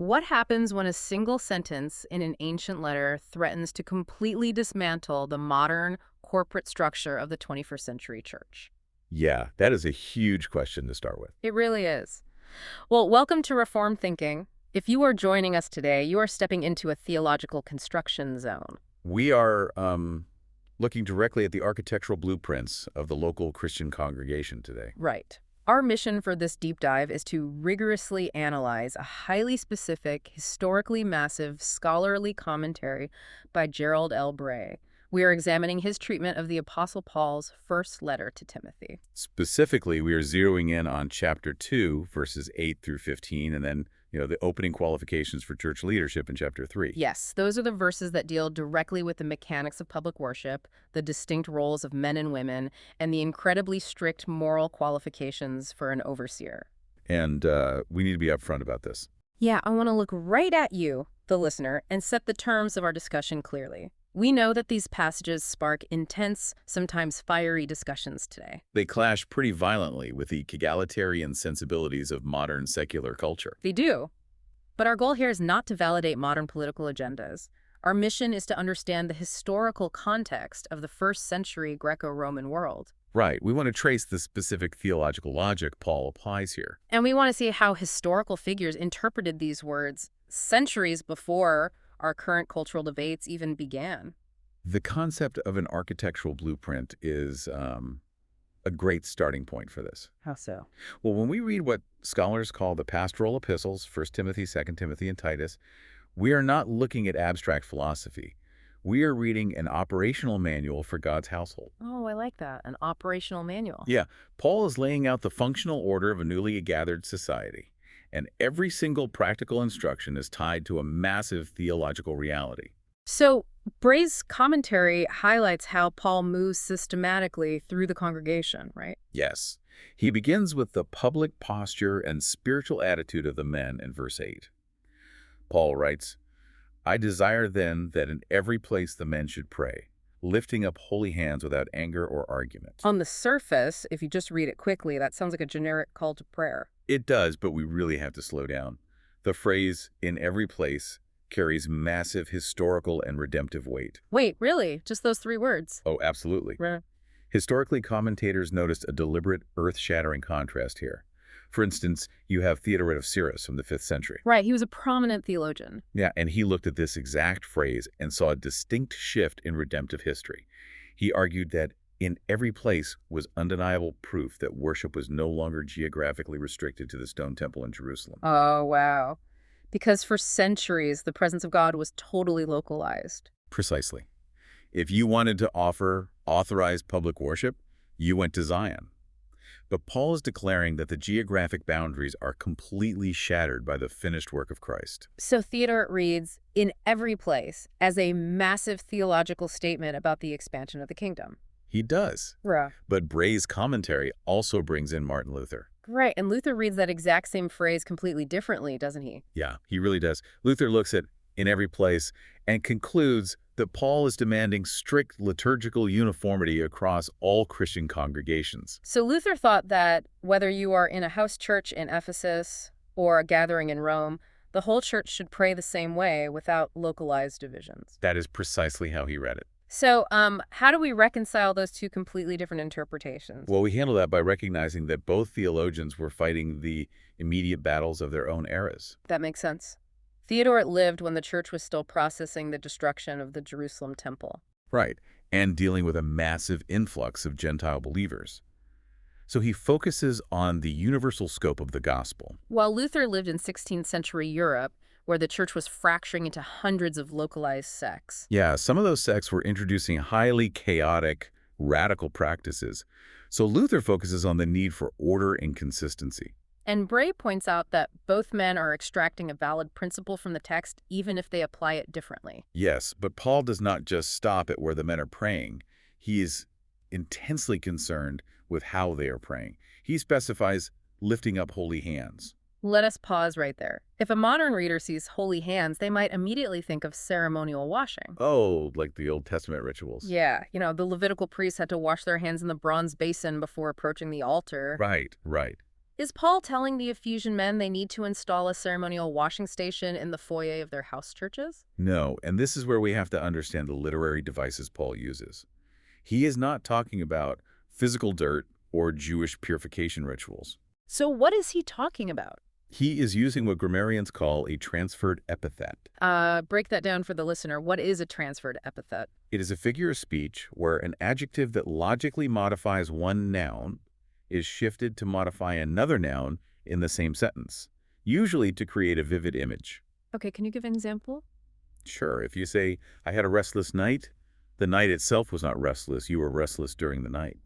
What happens when a single sentence in an ancient letter threatens to completely dismantle the modern corporate structure of the 21st century church? Yeah, that is a huge question to start with. It really is. Well, welcome to Reform Thinking. If you are joining us today, you are stepping into a theological construction zone. We are looking directly at the architectural blueprints of the local Christian congregation today. Right. Our mission for this deep dive is to rigorously analyze a highly specific, historically massive, scholarly commentary by Gerald Bray. We are examining his treatment of the Apostle Paul's first letter to Timothy. Specifically, we are zeroing in on chapter 2, verses 8 through 15, and then, the opening qualifications for church leadership in chapter 3. Yes, those are the verses that deal directly with the mechanics of public worship, the distinct roles of men and women, and the incredibly strict moral qualifications for an overseer. And we need to be upfront about this. Yeah, I want to look right at you, the listener, and set the terms of our discussion clearly. We know that these passages spark intense, sometimes fiery discussions today. They clash pretty violently with the egalitarian sensibilities of modern secular culture. They do. But our goal here is not to validate modern political agendas. Our mission is to understand the historical context of the first century Greco-Roman world. Right. We want to trace the specific theological logic Paul applies here. And we want to see how historical figures interpreted these words centuries before our current cultural debates even began. The concept of an architectural blueprint is a great starting point for this. How so? Well, when we read what scholars call the pastoral epistles, 1 Timothy, 2 Timothy, and Titus, we are not looking at abstract philosophy. We are reading an operational manual for God's household. Oh, I like that. An operational manual. Yeah, Paul is laying out the functional order of a newly gathered society. And every single practical instruction is tied to a massive theological reality. So, Bray's commentary highlights how Paul moves systematically through the congregation, right? Yes. He begins with the public posture and spiritual attitude of the men in verse 8. Paul writes, "I desire then that in every place the men should pray, lifting up holy hands without anger or argument." On the surface, if you just read it quickly, that sounds like a generic call to prayer. It does, but we really have to slow down. The phrase, "in every place," carries massive historical and redemptive weight. Wait, really? Just those three words? Oh, absolutely. Right. Historically, commentators noticed a deliberate, earth-shattering contrast here. For instance, you have Theodoret of Cyrus from the 5th century. Right, he was a prominent theologian. Yeah, and he looked at this exact phrase and saw a distinct shift in redemptive history. He argued that in every place was undeniable proof that worship was no longer geographically restricted to the stone temple in Jerusalem. Oh, wow. Because for centuries, the presence of God was totally localized. Precisely. If you wanted to offer authorized public worship, you went to Zion. But Paul is declaring that the geographic boundaries are completely shattered by the finished work of Christ. So Theodore reads, "in every place," as a massive theological statement about the expansion of the kingdom. He does. Right. But Bray's commentary also brings in Martin Luther. Right, and Luther reads that exact same phrase completely differently, doesn't he? Yeah, he really does. Luther looks at "in every place" and concludes that Paul is demanding strict liturgical uniformity across all Christian congregations. So Luther thought that whether you are in a house church in Ephesus or a gathering in Rome, the whole church should pray the same way without localized divisions. That is precisely how he read it. So how do we reconcile those two completely different interpretations? Well, we handle that by recognizing that both theologians were fighting the immediate battles of their own eras. That makes sense. Theodore lived when the church was still processing the destruction of the Jerusalem temple. Right, and dealing with a massive influx of Gentile believers. So he focuses on the universal scope of the gospel. While Luther lived in 16th century Europe, where the church was fracturing into hundreds of localized sects. Yeah, some of those sects were introducing highly chaotic, radical practices. So Luther focuses on the need for order and consistency. And Bray points out that both men are extracting a valid principle from the text, even if they apply it differently. Yes, but Paul does not just stop at where the men are praying. He is intensely concerned with how they are praying. He specifies lifting up holy hands. Let us pause right there. If a modern reader sees holy hands, they might immediately think of ceremonial washing. Oh, like the Old Testament rituals. Yeah, the Levitical priests had to wash their hands in the bronze basin before approaching the altar. Right. Is Paul telling the Ephesian men they need to install a ceremonial washing station in the foyer of their house churches? No, and this is where we have to understand the literary devices Paul uses. He is not talking about physical dirt or Jewish purification rituals. So what is he talking about? He is using what grammarians call a transferred epithet. Break that down for the listener. What is a transferred epithet? It is a figure of speech where an adjective that logically modifies one noun is shifted to modify another noun in the same sentence, usually to create a vivid image. Okay, can you give an example? Sure, if you say, I had a restless night, the night itself was not restless, you were restless during the night.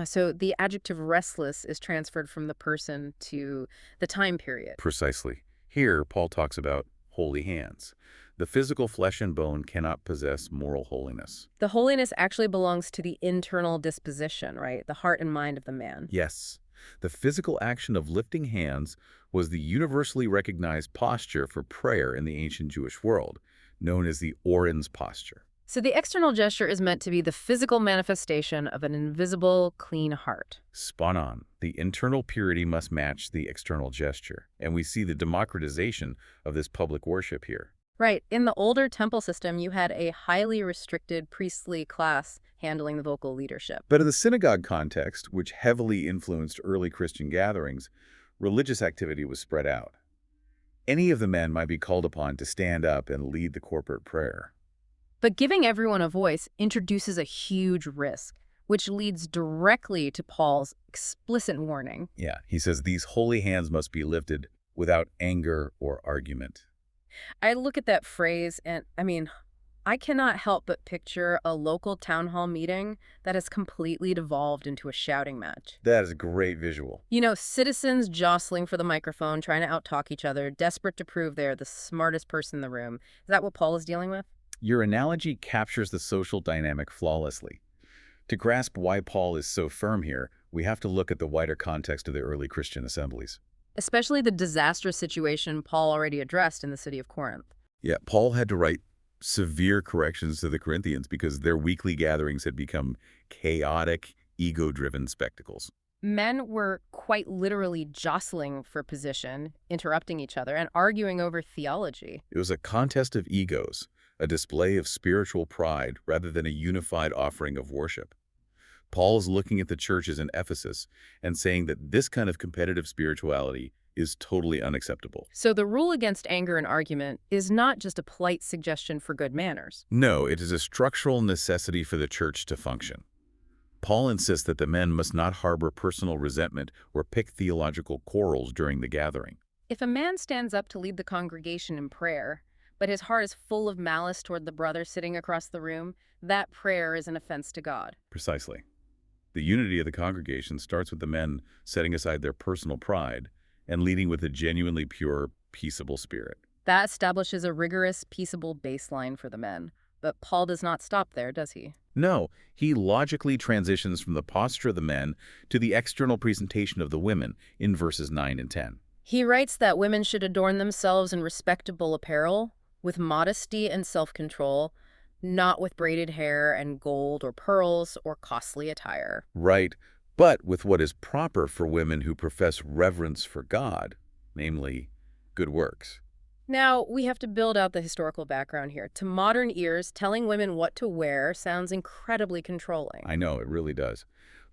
So the adjective restless is transferred from the person to the time period. Precisely. Here, Paul talks about holy hands. The physical flesh and bone cannot possess moral holiness. The holiness actually belongs to the internal disposition, right? The heart and mind of the man. Yes, the physical action of lifting hands was the universally recognized posture for prayer in the ancient Jewish world, known as the Orin's posture. So the external gesture is meant to be the physical manifestation of an invisible, clean heart. Spot on. The internal purity must match the external gesture, and we see the democratization of this public worship here. Right. In the older temple system, you had a highly restricted priestly class handling the vocal leadership. But in the synagogue context, which heavily influenced early Christian gatherings, religious activity was spread out. Any of the men might be called upon to stand up and lead the corporate prayer. But giving everyone a voice introduces a huge risk, which leads directly to Paul's explicit warning. Yeah, he says these holy hands must be lifted without anger or argument. I look at that phrase and, I cannot help but picture a local town hall meeting that has completely devolved into a shouting match. That is a great visual. You know, citizens jostling for the microphone, trying to outtalk each other, desperate to prove they're the smartest person in the room. Is that what Paul is dealing with? Your analogy captures the social dynamic flawlessly. To grasp why Paul is so firm here, we have to look at the wider context of the early Christian assemblies. Especially the disastrous situation Paul already addressed in the city of Corinth. Yeah, Paul had to write severe corrections to the Corinthians because their weekly gatherings had become chaotic, ego-driven spectacles. Men were quite literally jostling for position, interrupting each other, and arguing over theology. It was a contest of egos, a display of spiritual pride rather than a unified offering of worship. Paul is looking at the churches in Ephesus and saying that this kind of competitive spirituality is totally unacceptable. So the rule against anger and argument is not just a polite suggestion for good manners. No, it is a structural necessity for the church to function. Paul insists that the men must not harbor personal resentment or pick theological quarrels during the gathering. If a man stands up to lead the congregation in prayer, but his heart is full of malice toward the brother sitting across the room, that prayer is an offense to God. Precisely. The unity of the congregation starts with the men setting aside their personal pride and leading with a genuinely pure, peaceable spirit. That establishes a rigorous, peaceable baseline for the men. But Paul does not stop there, does he? No, he logically transitions from the posture of the men to the external presentation of the women in verses 9 and 10. He writes that women should adorn themselves in respectable apparel, with modesty and self-control, not with braided hair and gold or pearls or costly attire. Right, but with what is proper for women who profess reverence for God, namely, good works. Now, we have to build out the historical background here. To modern ears, telling women what to wear sounds incredibly controlling. I know, it really does.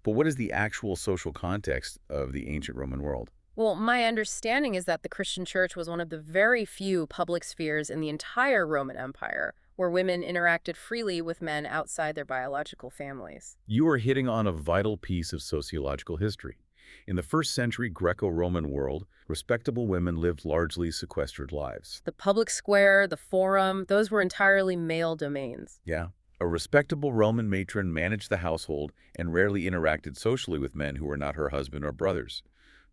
But what is the actual social context of the ancient Roman world? Well, my understanding is that the Christian church was one of the very few public spheres in the entire Roman Empire where women interacted freely with men outside their biological families. You are hitting on a vital piece of sociological history. In the first century Greco-Roman world, respectable women lived largely sequestered lives. The public square, the forum, those were entirely male domains. Yeah. A respectable Roman matron managed the household and rarely interacted socially with men who were not her husband or brothers.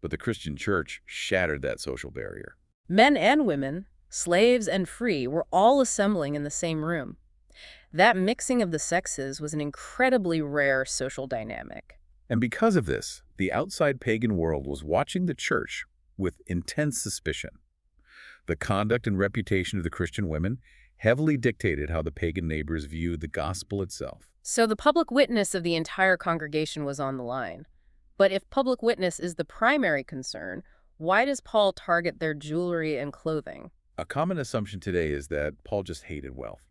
But the Christian church shattered that social barrier. Men and women, slaves and free, were all assembling in the same room. That mixing of the sexes was an incredibly rare social dynamic. And because of this, the outside pagan world was watching the church with intense suspicion. The conduct and reputation of the Christian women heavily dictated how the pagan neighbors viewed the gospel itself. So the public witness of the entire congregation was on the line. But if public witness is the primary concern, why does Paul target their jewelry and clothing? A common assumption today is that Paul just hated wealth.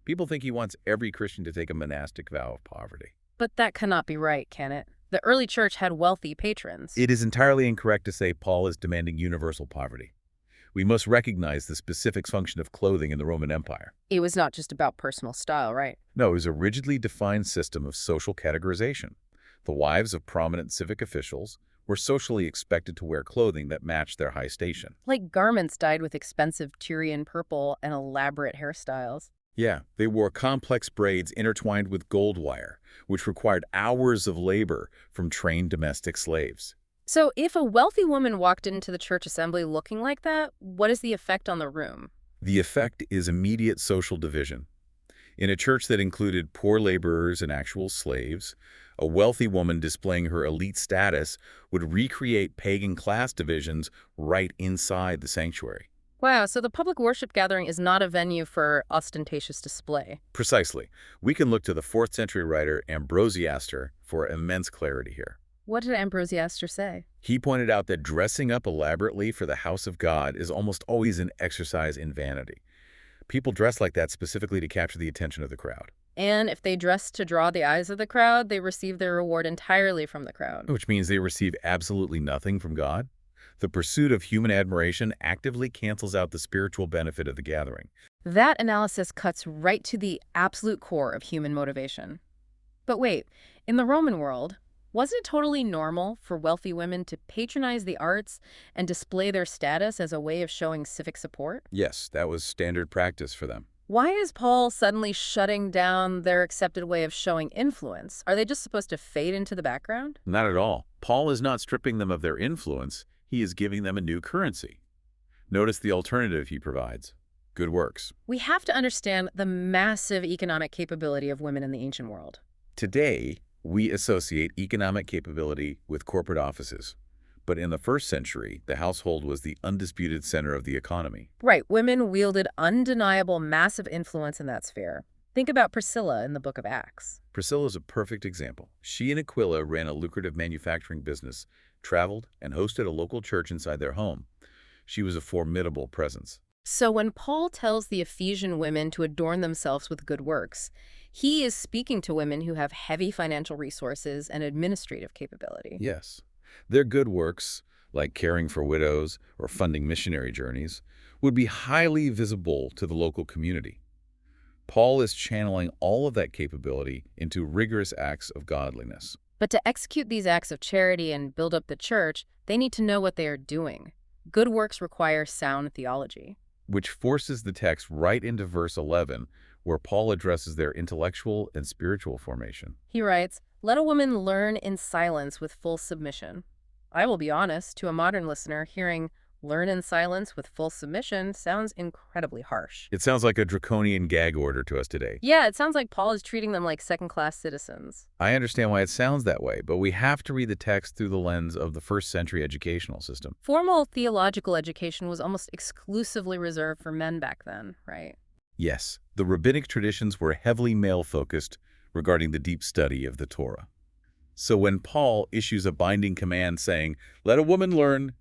People think he wants every Christian to take a monastic vow of poverty. But that cannot be right, can it? The early church had wealthy patrons. It is entirely incorrect to say Paul is demanding universal poverty. We must recognize the specific function of clothing in the Roman Empire. It was not just about personal style, right? No, it was a rigidly defined system of social categorization. The wives of prominent civic officials were socially expected to wear clothing that matched their high station. Like garments dyed with expensive Tyrian purple and elaborate hairstyles. Yeah, they wore complex braids intertwined with gold wire, which required hours of labor from trained domestic slaves. So if a wealthy woman walked into the church assembly looking like that, what is the effect on the room? The effect is immediate social division. In a church that included poor laborers and actual slaves, a wealthy woman displaying her elite status would recreate pagan class divisions right inside the sanctuary. Wow, so the public worship gathering is not a venue for ostentatious display. Precisely. We can look to the 4th century writer Ambrosiaster for immense clarity here. What did Ambrosiaster say? He pointed out that dressing up elaborately for the house of God is almost always an exercise in vanity. People dress like that specifically to capture the attention of the crowd. And if they dress to draw the eyes of the crowd, they receive their reward entirely from the crowd. Which means they receive absolutely nothing from God. The pursuit of human admiration actively cancels out the spiritual benefit of the gathering. That analysis cuts right to the absolute core of human motivation. But wait, in the Roman world, wasn't it totally normal for wealthy women to patronize the arts and display their status as a way of showing civic support? Yes, that was standard practice for them. Why is Paul suddenly shutting down their accepted way of showing influence? Are they just supposed to fade into the background? Not at all. Paul is not stripping them of their influence. He is giving them a new currency. Notice the alternative he provides: good works. We have to understand the massive economic capability of women in the ancient world. Today, we associate economic capability with corporate offices. But in the 1st century, the household was the undisputed center of the economy. Right, women wielded undeniable massive influence in that sphere. Think about Priscilla in the book of Acts. Priscilla is a perfect example. She and Aquila ran a lucrative manufacturing business, traveled, and hosted a local church inside their home. She was a formidable presence. So when Paul tells the Ephesian women to adorn themselves with good works, he is speaking to women who have heavy financial resources and administrative capability. Yes. Their good works, like caring for widows or funding missionary journeys, would be highly visible to the local community. Paul is channeling all of that capability into rigorous acts of godliness. But to execute these acts of charity and build up the church, they need to know what they are doing. Good works require sound theology. Which forces the text right into verse 11, where Paul addresses their intellectual and spiritual formation. He writes, "Let a woman learn in silence with full submission." I will be honest, to a modern listener, hearing "learn in silence with full submission" sounds incredibly harsh. It sounds like a draconian gag order to us today. Yeah, it sounds like Paul is treating them like second-class citizens. I understand why it sounds that way, but we have to read the text through the lens of the 1st century educational system. Formal theological education was almost exclusively reserved for men back then, right? Yes, the rabbinic traditions were heavily male-focused regarding the deep study of the Torah. So when Paul issues a binding command saying, "Let a woman learn,"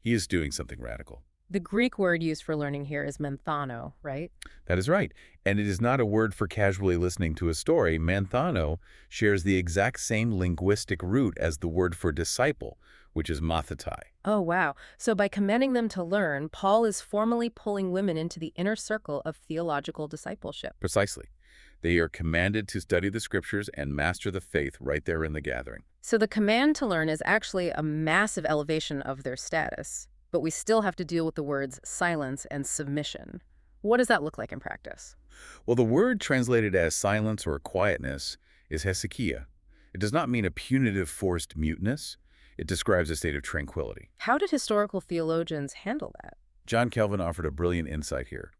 he is doing something radical. The Greek word used for learning here is menthano, right? That is right. And it is not a word for casually listening to a story. Manthano shares the exact same linguistic root as the word for disciple, which is mathetai. Oh, wow. So by commanding them to learn, Paul is formally pulling women into the inner circle of theological discipleship. Precisely. They are commanded to study the scriptures and master the faith right there in the gathering. So the command to learn is actually a massive elevation of their status. But we still have to deal with the words silence and submission. What does that look like in practice? Well, the word translated as silence or quietness is hesychia. It does not mean a punitive forced muteness. It describes a state of tranquility. How did historical theologians handle that? John Calvin offered a brilliant insight here.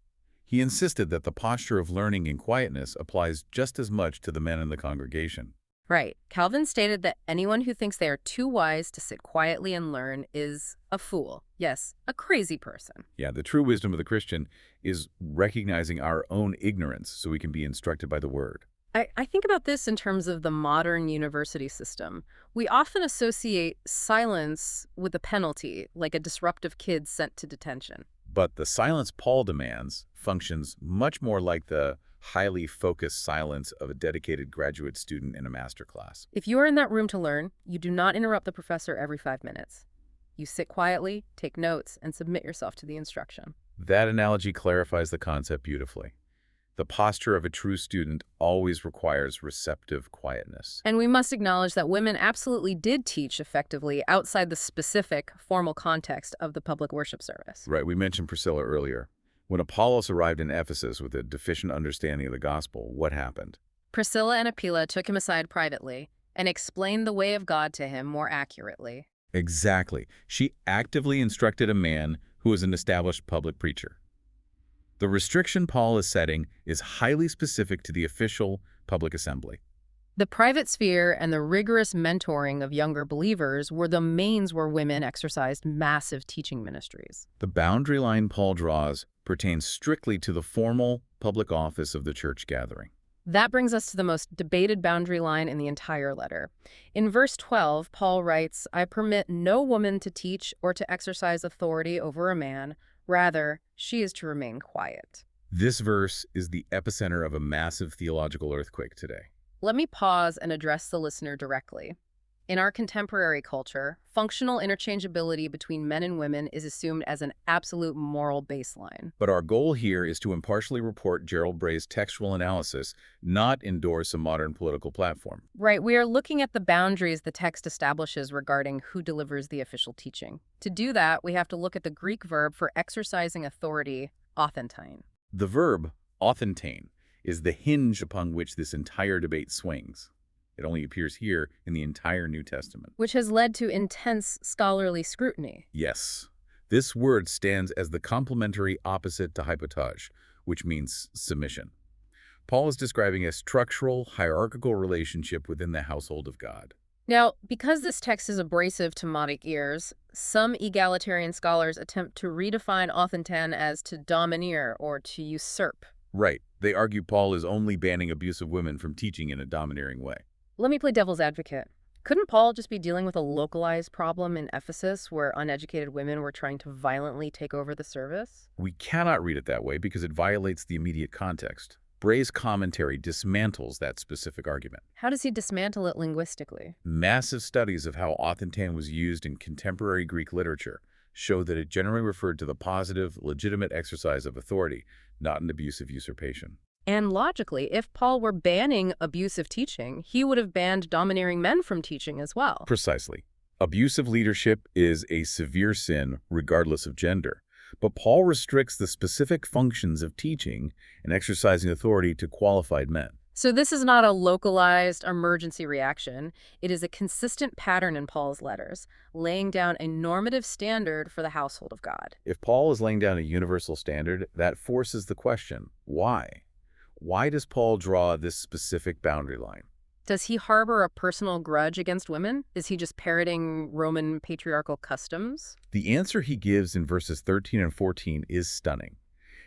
He insisted that the posture of learning in quietness applies just as much to the men in the congregation. Right. Calvin stated that anyone who thinks they are too wise to sit quietly and learn is a fool. Yes, a crazy person. Yeah, the true wisdom of the Christian is recognizing our own ignorance so we can be instructed by the Word. I think about this in terms of the modern university system. We often associate silence with a penalty, like a disruptive kid sent to detention. But the silence Paul demands functions much more like the highly focused silence of a dedicated graduate student in a master class. If you are in that room to learn, you do not interrupt the professor every 5 minutes. You sit quietly, take notes, and submit yourself to the instruction. That analogy clarifies the concept beautifully. The posture of a true student always requires receptive quietness. And we must acknowledge that women absolutely did teach effectively outside the specific, formal context of the public worship service. Right, we mentioned Priscilla earlier. When Apollos arrived in Ephesus with a deficient understanding of the gospel, what happened? Priscilla and Aquila took him aside privately and explained the way of God to him more accurately. Exactly. She actively instructed a man who was an established public preacher. The restriction Paul is setting is highly specific to the official public assembly. The private sphere and the rigorous mentoring of younger believers were the domains where women exercised massive teaching ministries. The boundary line Paul draws pertains strictly to the formal public office of the church gathering. That brings us to the most debated boundary line in the entire letter. In verse 12, Paul writes, "I permit no woman to teach or to exercise authority over a man. Rather, she is to remain quiet." This verse is the epicenter of a massive theological earthquake today. Let me pause and address the listener directly. In our contemporary culture, functional interchangeability between men and women is assumed as an absolute moral baseline. But our goal here is to impartially report Gerald Bray's textual analysis, not endorse a modern political platform. Right, we are looking at the boundaries the text establishes regarding who delivers the official teaching. To do that, we have to look at the Greek verb for exercising authority, authentine. The verb, authentane, is the hinge upon which this entire debate swings. It only appears here in the entire New Testament. Which has led to intense scholarly scrutiny. Yes, this word stands as the complementary opposite to hypotage, which means submission. Paul is describing a structural, hierarchical relationship within the household of God. Now, because this text is abrasive to modic ears, some egalitarian scholars attempt to redefine authentane as to domineer or to usurp. Right. They argue Paul is only banning abusive women from teaching in a domineering way. Let me play devil's advocate. Couldn't Paul just be dealing with a localized problem in Ephesus where uneducated women were trying to violently take over the service? We cannot read it that way because it violates the immediate context. Bray's commentary dismantles that specific argument. How does he dismantle it linguistically? Massive studies of how authentane was used in contemporary Greek literature show that it generally referred to the positive, legitimate exercise of authority, not an abusive usurpation. And logically, if Paul were banning abusive teaching, he would have banned domineering men from teaching as well. Precisely. Abusive leadership is a severe sin regardless of gender. But Paul restricts the specific functions of teaching and exercising authority to qualified men. So this is not a localized emergency reaction. It is a consistent pattern in Paul's letters, laying down a normative standard for the household of God. If Paul is laying down a universal standard, that forces the question, why? Why does Paul draw this specific boundary line? Does he harbor a personal grudge against women? Is he just parroting Roman patriarchal customs? The answer he gives in verses 13 and 14 is stunning.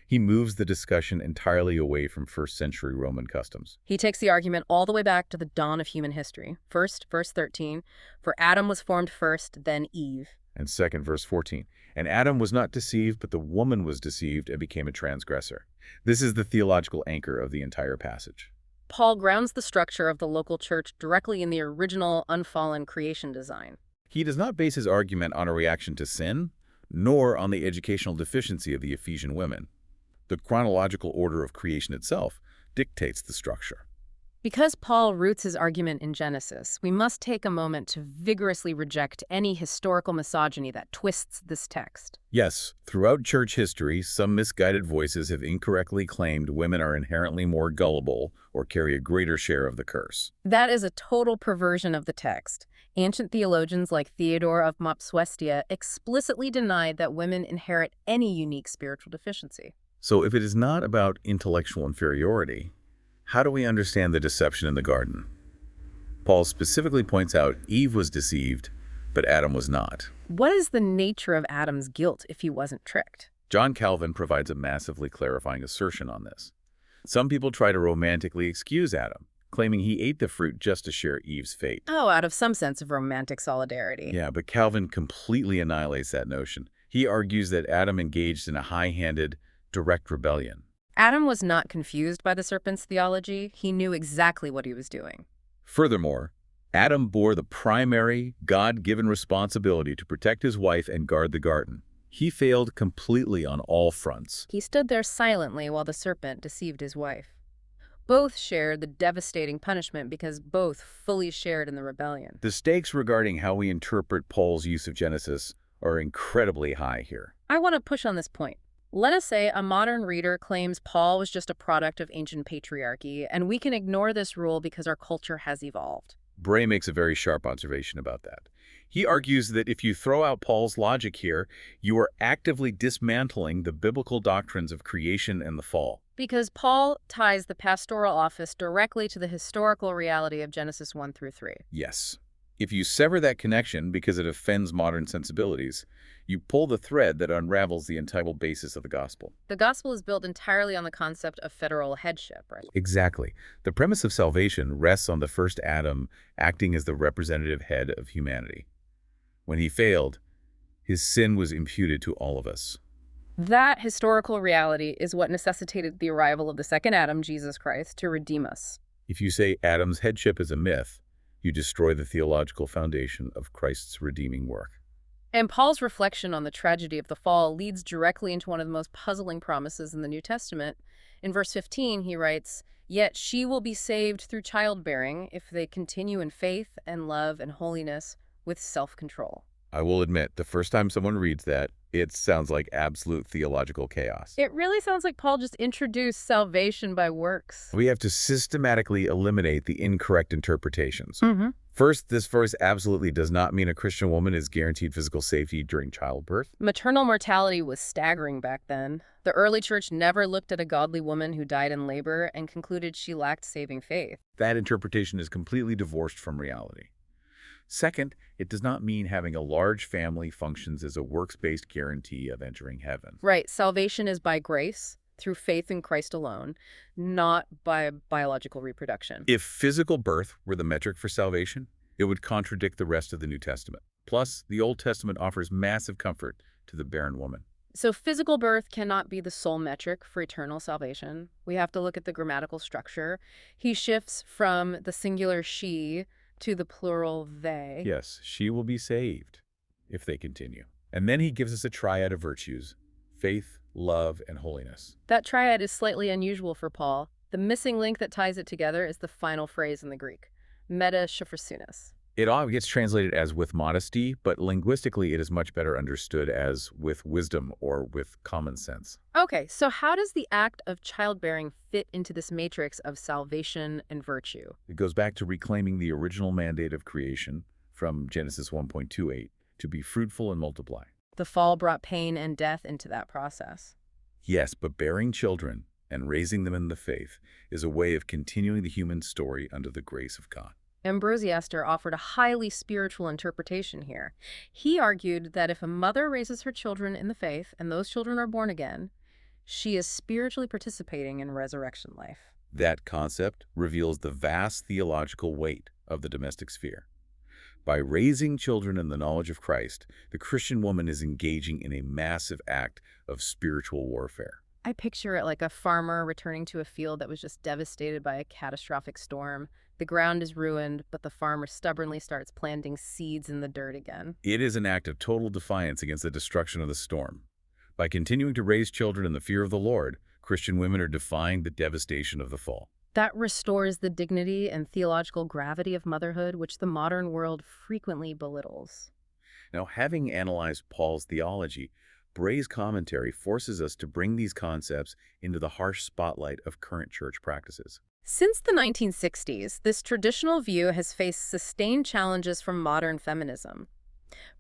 He moves the discussion entirely away from first-century Roman customs. He takes the argument all the way back to the dawn of human history. First, verse 13, "For Adam was formed first, then Eve." And second, verse 14, "And Adam was not deceived, but the woman was deceived and became a transgressor." This is the theological anchor of the entire passage. Paul grounds the structure of the local church directly in the original unfallen creation design. He does not base his argument on a reaction to sin, nor on the educational deficiency of the Ephesian women. The chronological order of creation itself dictates the structure. Because Paul roots his argument in Genesis, we must take a moment to vigorously reject any historical misogyny that twists this text. Yes, throughout church history, some misguided voices have incorrectly claimed women are inherently more gullible or carry a greater share of the curse. That is a total perversion of the text. Ancient theologians like Theodore of Mopsuestia explicitly denied that women inherit any unique spiritual deficiency. So if it is not about intellectual inferiority, how do we understand the deception in the garden? Paul specifically points out Eve was deceived, but Adam was not. What is the nature of Adam's guilt if he wasn't tricked? John Calvin provides a massively clarifying assertion on this. Some people try to romantically excuse Adam, claiming he ate the fruit just to share Eve's fate. Oh, out of some sense of romantic solidarity. Yeah, but Calvin completely annihilates that notion. He argues that Adam engaged in a high-handed, direct rebellion. Adam was not confused by the serpent's theology. He knew exactly what he was doing. Furthermore, Adam bore the primary, God-given responsibility to protect his wife and guard the garden. He failed completely on all fronts. He stood there silently while the serpent deceived his wife. Both shared the devastating punishment because both fully shared in the rebellion. The stakes regarding how we interpret Paul's use of Genesis are incredibly high here. I want to push on this point. Let us say a modern reader claims Paul was just a product of ancient patriarchy, and we can ignore this rule because our culture has evolved. Bray makes a very sharp observation about that. He argues that if you throw out Paul's logic here, you are actively dismantling the biblical doctrines of creation and the fall. Because Paul ties the pastoral office directly to the historical reality of Genesis 1 through 3. Yes. If you sever that connection because it offends modern sensibilities, you pull the thread that unravels the entire basis of the gospel. The gospel is built entirely on the concept of federal headship, right? Exactly. The premise of salvation rests on the first Adam acting as the representative head of humanity. When he failed, his sin was imputed to all of us. That historical reality is what necessitated the arrival of the second Adam, Jesus Christ, to redeem us. If you say Adam's headship is a myth, you destroy the theological foundation of Christ's redeeming work. And Paul's reflection on the tragedy of the fall leads directly into one of the most puzzling promises in the New Testament. In verse 15, he writes, "Yet she will be saved through childbearing if they continue in faith and love and holiness with self-control." I will admit, the first time someone reads that, it sounds like absolute theological chaos. It really sounds like Paul just introduced salvation by works. We have to systematically eliminate the incorrect interpretations. Mm-hmm. First, this verse absolutely does not mean a Christian woman is guaranteed physical safety during childbirth. Maternal mortality was staggering back then. The early church never looked at a godly woman who died in labor and concluded she lacked saving faith. That interpretation is completely divorced from reality. Second, it does not mean having a large family functions as a works-based guarantee of entering heaven. Right, salvation is by grace, through faith in Christ alone, not by biological reproduction. If physical birth were the metric for salvation, it would contradict the rest of the New Testament. Plus, the Old Testament offers massive comfort to the barren woman. So physical birth cannot be the sole metric for eternal salvation. We have to look at the grammatical structure. He shifts from the singular she to the plural they. Yes, she will be saved if they continue. And then he gives us a triad of virtues: faith, love, and holiness. That triad is slightly unusual for Paul. The missing link that ties it together is the final phrase in the Greek, meta sophrosunos. It all gets translated as with modesty, but linguistically it is much better understood as with wisdom or with common sense. Okay, so how does the act of childbearing fit into this matrix of salvation and virtue? It goes back to reclaiming the original mandate of creation from Genesis 1.28, to be fruitful and multiply. The fall brought pain and death into that process. Yes, but bearing children and raising them in the faith is a way of continuing the human story under the grace of God. Ambrosiaster offered a highly spiritual interpretation here. He argued that if a mother raises her children in the faith and those children are born again, she is spiritually participating in resurrection life. That concept reveals the vast theological weight of the domestic sphere. By raising children in the knowledge of Christ, the Christian woman is engaging in a massive act of spiritual warfare. I picture it like a farmer returning to a field that was just devastated by a catastrophic storm. The ground is ruined, but the farmer stubbornly starts planting seeds in the dirt again. It is an act of total defiance against the destruction of the storm. By continuing to raise children in the fear of the Lord, Christian women are defying the devastation of the fall. That restores the dignity and theological gravity of motherhood, which the modern world frequently belittles. Now, having analyzed Paul's theology, Bray's commentary forces us to bring these concepts into the harsh spotlight of current church practices. Since the 1960s, this traditional view has faced sustained challenges from modern feminism.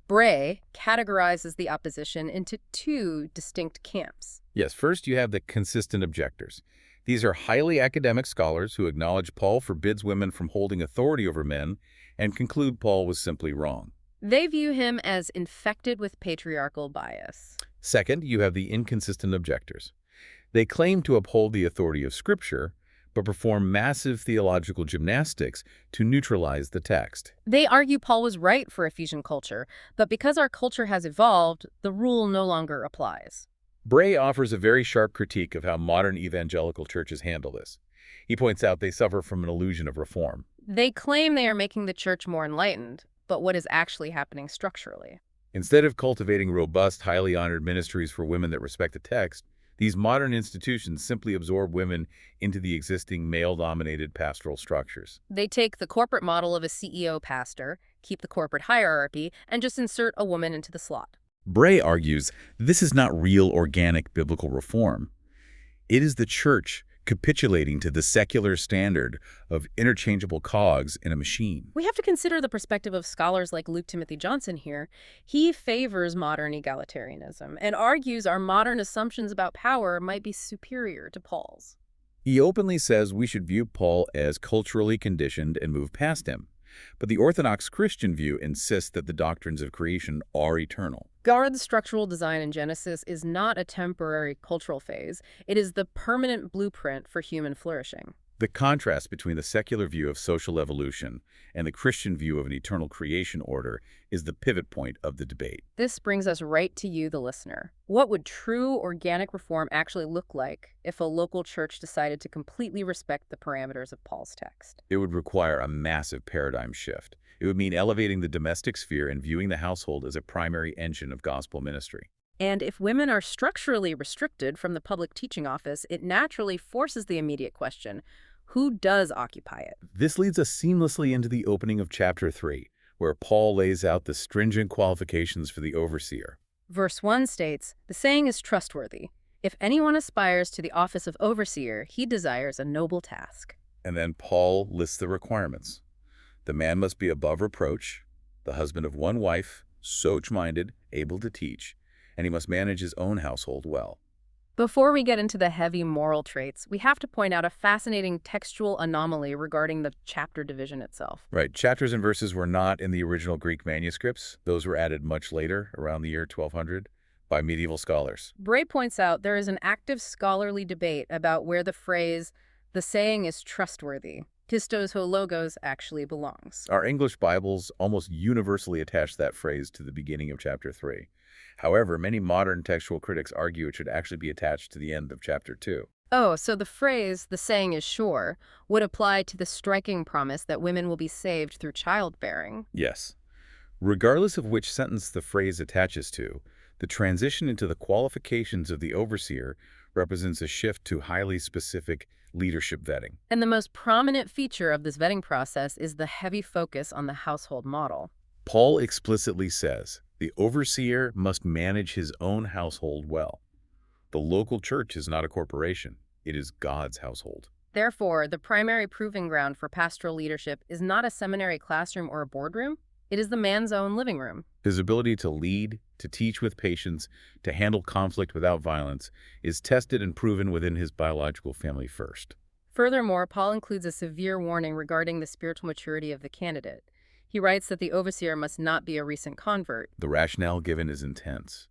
Bray categorizes the opposition into two distinct camps. Yes, first you have the consistent objectors. These are highly academic scholars who acknowledge Paul forbids women from holding authority over men and conclude Paul was simply wrong. They view him as infected with patriarchal bias. Second, you have the inconsistent objectors. They claim to uphold the authority of Scripture, but perform massive theological gymnastics to neutralize the text. They argue Paul was right for Ephesian culture, but because our culture has evolved, the rule no longer applies. Bray offers a very sharp critique of how modern evangelical churches handle this. He points out they suffer from an illusion of reform. They claim they are making the church more enlightened, but what is actually happening structurally? Instead of cultivating robust, highly honored ministries for women that respect the text, these modern institutions simply absorb women into the existing male-dominated pastoral structures. They take the corporate model of a CEO pastor, keep the corporate hierarchy, and just insert a woman into the slot. Bray argues this is not real organic biblical reform. It is the church capitulating to the secular standard of interchangeable cogs in a machine. We have to consider the perspective of scholars like Luke Timothy Johnson here. He favors modern egalitarianism and argues our modern assumptions about power might be superior to Paul's. He openly says we should view Paul as culturally conditioned and move past him. But the Orthodox Christian view insists that the doctrines of creation are eternal. God's structural design in Genesis is not a temporary cultural phase. It is the permanent blueprint for human flourishing. The contrast between the secular view of social evolution and the Christian view of an eternal creation order is the pivot point of the debate. This brings us right to you, the listener. What would true organic reform actually look like if a local church decided to completely respect the parameters of Paul's text? It would require a massive paradigm shift. It would mean elevating the domestic sphere and viewing the household as a primary engine of gospel ministry. And if women are structurally restricted from the public teaching office, it naturally forces the immediate question, who does occupy it? This leads us seamlessly into the opening of chapter 3, where Paul lays out the stringent qualifications for the overseer. Verse 1 states, "The saying is trustworthy. If anyone aspires to the office of overseer, he desires a noble task." And then Paul lists the requirements. The man must be above reproach, the husband of one wife, sober-minded, able to teach, and he must manage his own household well. Before we get into the heavy moral traits, we have to point out a fascinating textual anomaly regarding the chapter division itself. Right. Chapters and verses were not in the original Greek manuscripts. Those were added much later, around the year 1200, by medieval scholars. Bray points out there is an active scholarly debate about where the phrase, "the saying is trustworthy," pistos ho logos, actually belongs. Our English Bibles almost universally attach that phrase to the beginning of chapter 3. However, many modern textual critics argue it should actually be attached to the end of chapter 2. Oh, so the phrase, "the saying is sure," would apply to the striking promise that women will be saved through childbearing. Yes. Regardless of which sentence the phrase attaches to, the transition into the qualifications of the overseer represents a shift to highly specific leadership vetting. And the most prominent feature of this vetting process is the heavy focus on the household model. Paul explicitly says, the overseer must manage his own household well. The local church is not a corporation. It is God's household. Therefore, the primary proving ground for pastoral leadership is not a seminary classroom or a boardroom. It is the man's own living room. His ability to lead, to teach with patience, to handle conflict without violence is tested and proven within his biological family first. Furthermore, Paul includes a severe warning regarding the spiritual maturity of the candidate. He writes that the overseer must not be a recent convert. The rationale given is intense.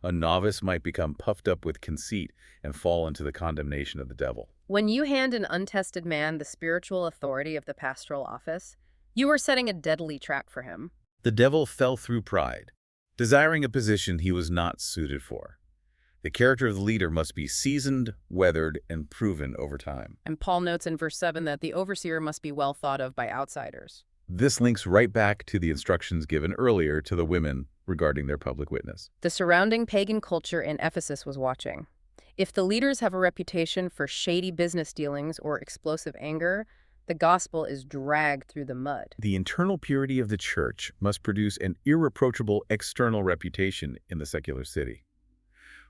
A novice might become puffed up with conceit and fall into the condemnation of the devil. When you hand an untested man the spiritual authority of the pastoral office, you are setting a deadly trap for him. The devil fell through pride, desiring a position he was not suited for. The character of the leader must be seasoned, weathered, and proven over time. And Paul notes in verse 7 that the overseer must be well thought of by outsiders. This links right back to the instructions given earlier to the women regarding their public witness. The surrounding pagan culture in Ephesus was watching. If the leaders have a reputation for shady business dealings or explosive anger, the gospel is dragged through the mud. The internal purity of the church must produce an irreproachable external reputation in the secular city.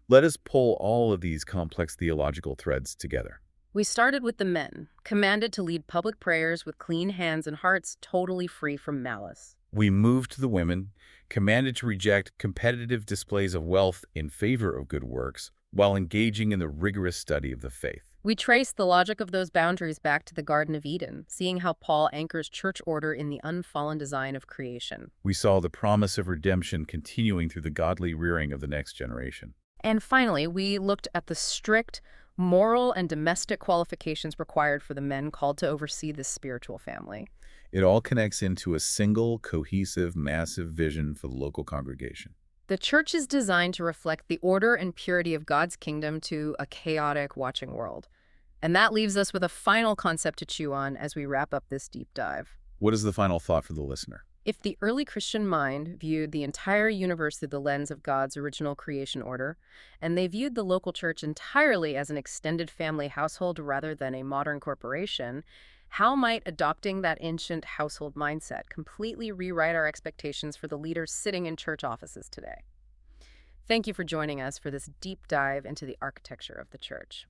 Let us pull all of these complex theological threads together. We started with the men, commanded to lead public prayers with clean hands and hearts totally free from malice. We moved to the women, commanded to reject competitive displays of wealth in favor of good works, while engaging in the rigorous study of the faith. We traced the logic of those boundaries back to the Garden of Eden, seeing how Paul anchors church order in the unfallen design of creation. We saw the promise of redemption continuing through the godly rearing of the next generation. And finally, we looked at the strict moral and domestic qualifications required for the men called to oversee this spiritual family. It all connects into a single, cohesive, massive vision for the local congregation. The church is designed to reflect the order and purity of God's kingdom to a chaotic, watching world. And that leaves us with a final concept to chew on as we wrap up this deep dive. What is the final thought for the listener? If the early Christian mind viewed the entire universe through the lens of God's original creation order, and they viewed the local church entirely as an extended family household rather than a modern corporation, how might adopting that ancient household mindset completely rewrite our expectations for the leaders sitting in church offices today? Thank you for joining us for this deep dive into the architecture of the church.